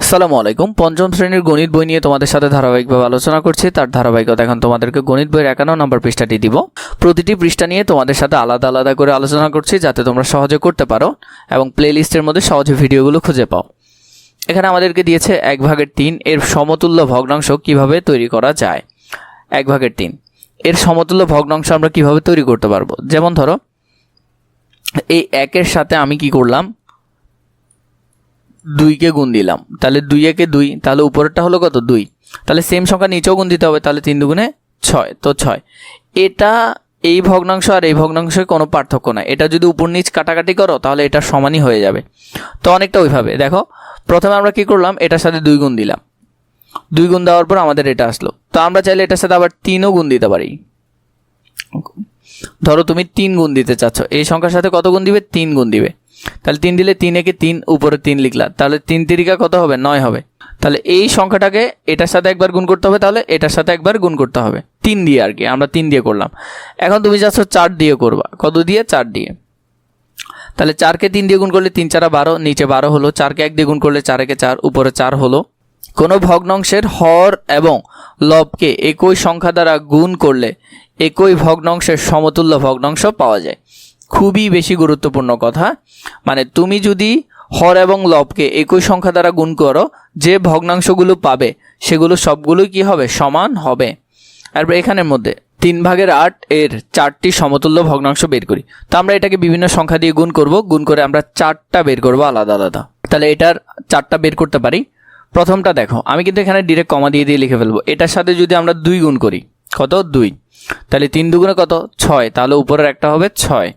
আসসালামু আলাইকুম। পঞ্চম শ্রেণীর গণিত বই নিয়ে তোমাদের সাথে ধারাবাহিকভাবে আলোচনা করছি। তার ধারাবাহিকতা এখন তোমাদেরকে গণিত বইয়ের 51 নম্বর পৃষ্ঠাটি দিব। প্রতিটি পৃষ্ঠা নিয়ে তোমাদের সাথে আলাদা আলাদা করে আলোচনা করছি যাতে তোমরা সহজে করতে পারো এবং প্লে লিস্টের মধ্যে সহজে ভিডিওগুলো খুঁজে পাও। এখানে আমাদেরকে দিয়েছে 1/3 এর সমতুল্য ভগ্নাংশ কিভাবে তৈরি করা যায়। 1/3 এর সমতুল্য ভগ্নাংশ আমরা কিভাবে তৈরি করতে পারবো। যেমন ধরো এই 1-এর সাথে আমি কি করলাম, 2কে গুণ দিলাম, তাহলে 2 একে 2, তাহলে উপরেরটা হলো কত 2, তাহলে সেম সংখ্যা নিচেও গুণ দিতে হবে, তাহলে 3 দুগুণে 6, তো 6। এটা এই ভগ্নাংশ আর এই ভগ্নাংশে কোনো পার্থক্য নাই, এটা যদি উপর নিচ কাটাকাটি করো তাহলে এটা সমানই হয়ে যাবে। তো অনেকটা ওইভাবে দেখো, প্রথমে আমরা কি করলাম, এটার সাথে 2 গুণ দিলাম, 2 গুণ দেওয়ার পর আমাদের এটা আসলো, তো আমরা চাইলে এটার সাথে আবার 3ও গুণ দিতে পারি। ধরো তুমি 3 গুণ দিতে চাচ্ছ, এই সংখ্যার সাথে কত গুণ দিবে, 3 গুণ দিবে, তাহলে 3 দিলে 3 একে 3, উপরে 3 লিখলা, তাহলে 3 তিরিকা কত হবে, 9 হবে। তাহলে এই সংখ্যাটাকে এটার সাথে একবার গুণ করতে হবে, তাহলে এটার সাথে একবার গুণ করতে হবে 3 দিয়ে, আর কি আমরা 3 দিয়ে করলাম। এখন তুমি চাচ্ছ 4 দিয়ে করবা, কত দিয়ে, 4 দিয়ে, তাহলে 4কে 3 দিয়ে গুণ করলে 3 4 12, নিচে 12 হলো, 4কে 1 দিয়ে গুণ করলে 4 একে 4, উপরে 4 হলো। কোনো ভগ্নাংশের হর এবং লবকে একই সংখ্যা দ্বারা গুণ করলে একই ভগ্নাংশের সমতুল্য ভগ্নাংশ পাওয়া যায়। খুবই বেশি গুরুত্বপূর্ণ কথা, মানে তুমি যদি হর এবং লবকে একই সংখ্যা দ্বারা গুণ করো, যে ভগ্নাংশগুলো পাবে সেগুলো সবগুলোই কি হবে, সমান হবে। আর এখানের মধ্যে 3/8 এর 4টি সমতুল্য ভগ্নাংশ বের করি, তো আমরা এটাকে বিভিন্ন সংখ্যা দিয়ে গুণ করব, গুণ করে আমরা 4টা বের করব আলাদা আলাদা। তাহলে এটার 4টা বের করতে পারি। প্রথমটা দেখো, আমি কিন্তু এখানে ডিরেক্ট কমা দিয়ে দিয়ে লিখে ফেলবো। এটার সাথে যদি আমরা 2 গুণ করি, কত 2, তাহলে 3 দুগুণে কত 6, তাহলে উপরের একটা হবে 6,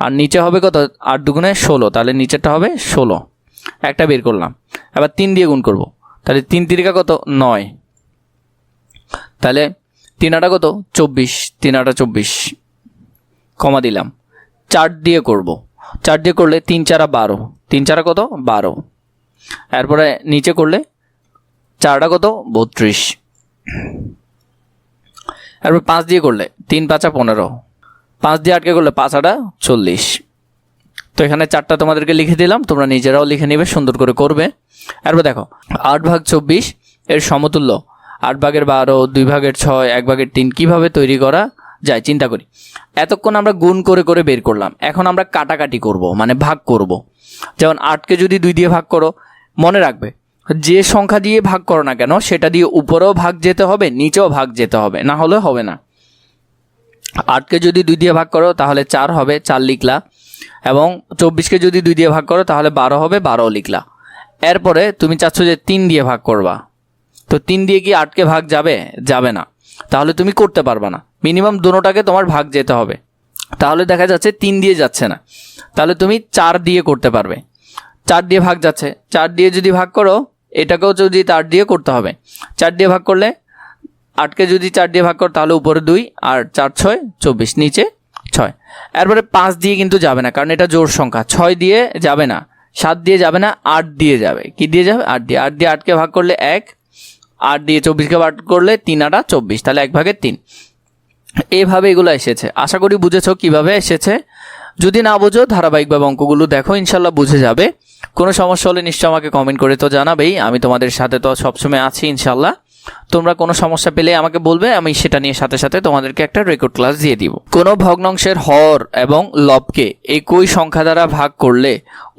আর নিচে হবে কত 8 দুগুণে 16, তাহলে নিচেরটা হবে 16, একটা বের করলাম। আবার 3 দিয়ে গুণ করব, তাহলে 3 তিরিকা কত 9, তাহলে 3 আটা কত 24, 3 আটা 24, কমা দিলাম। 4 দিয়ে করব, 4 দিয়ে করলে 3 4 12, 3 4 কত 12, এরপরে নিচে করলে 4টা কত 32, এরপর 5 দিয়ে করলে 3 5 15, 5 দিয়ে আটকে করলে 5 8 40। তো এখানে 4টা তোমাদেরকে লিখে দিলাম, তোমরা নিজেরাও লিখে নেবে, সুন্দর করে করবে। এরপর দেখো 8/24 এর সমতুল্য 8/12, 2/6, 1/3 কিভাবে তৈরি করা যায় চিন্তা করি। এতক্ষণ আমরা গুণ করে করে বের করলাম, এখন আমরা কাটাকাটি করব, মানে ভাগ করব। যেমন 8কে যদি 2 দিয়ে ভাগ করো, মনে রাখবে যে সংখ্যা দিয়ে ভাগ করো না কেন সেটা দিয়ে উপরেও ভাগ যেতে হবে, নিচেও ভাগ যেতে হবে, না হলে হবে না। 8কে যদি 2 দিয়ে ভাগ করো তাহলে 4 হবে, 4 লিখলা, এবং 24কে যদি 2 দিয়ে ভাগ করো তাহলে 12 হবে, 12 লিখলা। এরপরে তুমি চাচ্ছ যে 3 দিয়ে ভাগ করবা, তো 3 দিয়ে কি 8কে ভাগ যাবে, যাবে না, তাহলে তুমি করতে পারবা না। মিনিমাম দুটোটাকে তোমার ভাগ যেতে হবে, তাহলে দেখা যাচ্ছে 3 দিয়ে যাচ্ছে না, তাহলে তুমি 4 দিয়ে করতে পারবে। 4 দিয়ে ভাগ যাচ্ছে, 4 দিয়ে যদি ভাগ করো এটাকেও যদি 4 দিয়ে করতে হবে। 4 দিয়ে ভাগ করলে 8কে যদি 4 দিয়ে ভাগ করো তাহলে উপরে 2, আর 4 6 24, নিচে 6। এরপরে 5 দিয়ে কিন্তু যাবে না, কারণ এটা জোড় সংখ্যা। 6 দিয়ে যাবে না, 7 দিয়ে যাবে না, 8 দিয়ে যাবে। কি দিয়ে যাবে, 8 দিয়ে। 8 দিয়ে 8কে ভাগ করলে 1, 8 দিয়ে 24কে ভাগ করলে 3 8 24, তাহলে 1/3। এইভাবে এগুলো এসেছে। আশা করি বুঝেছো কিভাবে এসেছে। যদি না বুঝো ধারাবাহিকভাবে অঙ্কগুলো দেখো, ইনশাল্লাহ বুঝে যাবে। কোনো সমস্যা হলে নিশ্চয় আমাকে কমেন্ট করে তো জানাবেই, আমি তোমাদের সাথে তো সবসময় আছি ইনশাল্লাহ। তোমরা কোনো সমস্যা পেলে আমাকে বলবে, আমি সেটা নিয়ে সাথে সাথে তোমাদেরকে একটা রেকর্ড ক্লাস দিয়ে দিব। কোনো ভগ্নাংশের হর এবং লবকে একই সংখ্যা দ্বারা ভাগ করলে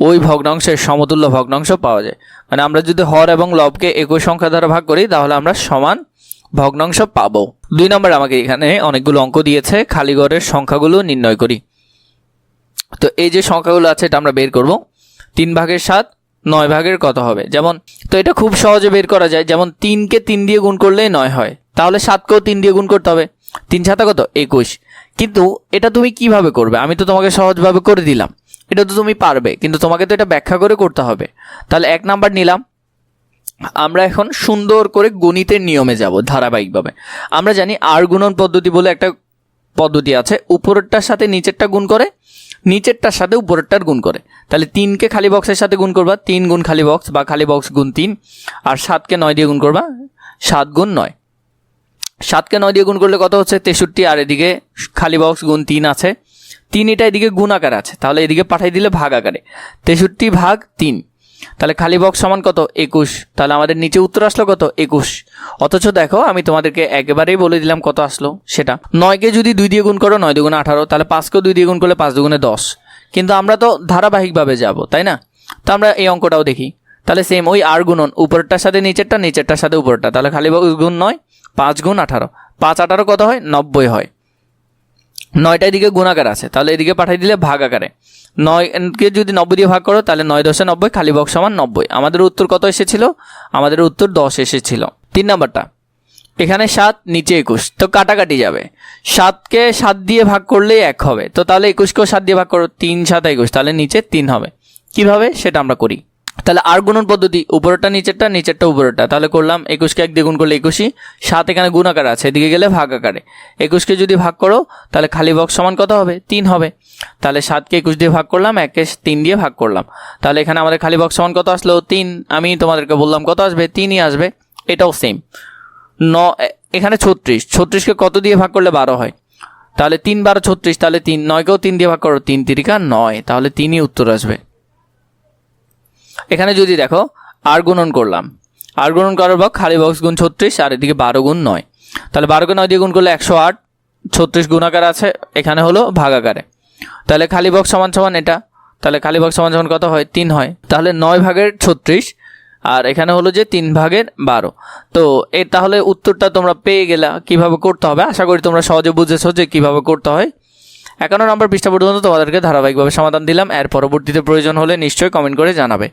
ওই ভগ্নাংশের সমতুল্য ভগ্নাংশ পাওয়া যায়। মানে আমরা যদি হর এবং লবকে একই সংখ্যা দ্বারা ভাগ করি তাহলে আমরা সমান ভগ্নাংশ পাবো। 2 নম্বর আমাকে এখানে অনেকগুলো অঙ্ক দিয়েছে, খালি ঘরের সংখ্যাগুলো নির্ণয় করি। তো এই যে সংখ্যাগুলো আছে এটা আমরা বের করব। 3/7, 9 কত হবে, যেমন তো এটা খুব সহজে বের করা যায়। যেমন 3কে 3 দিয়ে গুণ করলেই 9 হয়, তাহলে 7কেও 3 দিয়ে গুণ করতে হবে, 3 7 কত 21। কিন্তু এটা তুমি কিভাবে করবে, আমি তো তোমাকে সহজভাবে করে দিলাম, এটা তো তুমি পারবে, কিন্তু তোমাকে তো এটা ব্যাখ্যা করে করতে হবে। তাহলে 1 নাম্বার নিলাম। আমরা এখন সুন্দর করে গণিতের নিয়মে যাব ধারাবাহিকভাবে। আমরা জানি আর গুণন পদ্ধতি বলে একটা পদ্ধতি আছে, উপরেরটার সাথে নিচেরটা গুণ করে, নিচেরটার সাথে উপরেরটার গুণ করে। তাহলে 3কে খালি বক্সের সাথে গুণ করবা, 3 গুণ খালি বক্স বা খালি বক্স গুণ 3, আর 7কে 9 দিয়ে গুণ করবা, 7 গুণ 9। 7কে 9 দিয়ে গুণ করলে কত হচ্ছে 63, আর এদিকে খালি বক্স গুণ 3 আছে, 3 এটা এদিকে গুণ আকারে আছে, তাহলে এদিকে পাঠাই দিলে ভাগ আকারে, 63/3। তাহলে খালি বক্স সমান কত 21, তাহলে আমাদের নিচে উত্তর আসলো কত 21। অথচ দেখো আমি তোমাদেরকে একেবারেই বলে দিলাম কত আসলো সেটা। 9কে যদি 2 দিয়ে গুণ করো 9 দুগুণে 18, তাহলে 5কেও 2 দিয়ে গুণ করলে 5 দুগুণে 10। কিন্তু আমরা তো ধারাবাহিকভাবে যাব, তাই না? তো আমরা এই অঙ্কটাও দেখি। তাহলে সেম ওই আর গুণন, উপরেরটার সাথে নিচেরটা, নিচেরটার সাথে উপরেরটা। তাহলে খালি বক্স গুণ 9, 5 গুণ 18, 5 18 কত হয় 90 হয়। 9টা এদিকে গুণাকার আছে, তাহলে এদিকে পাঠিয়ে দিলে ভাগ আকারে। 9কে যদি 90 দিয়ে ভাগ করো তাহলে 9 10 90, খালি বক্স সমান 90। আমাদের উত্তর কত এসেছিল? আমাদের উত্তর 10 এসেছিল। 3 নাম্বারটা, এখানে 7 নিচে 21, তো কাটাকাটি যাবে। 7কে 7 দিয়ে ভাগ করলেই 1 হবে, তো তাহলে 21কেও 7 দিয়ে ভাগ করো, 3 7 21, তাহলে নিচে 3 হবে। কিভাবে সেটা আমরা করি। তাহলে আর গুণন পদ্ধতি, উপরেরটা নিচেরটা, নিচেরটা উপরেরটা। তাহলে করলাম 21কে 1 দিয়ে গুণ করলে 21, 7 এখানে গুণ আকারে আছে, এদিকে গেলে ভাগ আকারে। 21কে যদি ভাগ করো তাহলে খালি বক্স সমান কত হবে 3 হবে। তাহলে 7কে 21 দিয়ে ভাগ করলাম, 1কে 3 দিয়ে ভাগ করলাম, তাহলে এখানে আমাদের খালি বক্স সমান কত আসলো 3। আমি তোমাদেরকে বললাম কত আসবে, 3ই আসবে। এটাও সেম। এখানে 36কে কত দিয়ে ভাগ করলে 12 হয়, তাহলে 3 12 36, তাহলে 3। 9কেও 3 দিয়ে ভাগ করো, 3 3 9, তাহলে 3ই উত্তর আসবে। এখানে যদি দেখো আর গুণন করলাম, আর গুণন করার পর খালি বক্স গুণ 36, আর এদিকে 12 গুণ 9, তাহলে 12কে 9 দিয়ে গুণ করলে 108, 36 গুণাকার আছে, এখানে হলো ভাগাকারে। তাহলে খালি বক্স সমান সমান এটা, তাহলে খালি বক্স সমান সমান কত হয় 3 হয়। তাহলে 9 ভাগের 36, আর এখানে হলো যে 3 ভাগের 12। তো এই তাহলে উত্তরটা তোমরা পেয়ে গেলা কিভাবে করতে হবে। আশা করি তোমরা সহজে বুঝেছো যে কিভাবে করতে হয়। 51 নম্বর পৃষ্ঠা পর্যন্ত তোমাদেরকে ধারাবাহিকভাবে সমাধান দিলাম। এর পরবর্তীতে প্রয়োজন হলে নিশ্চয়ই কমেন্ট করে জানাবে।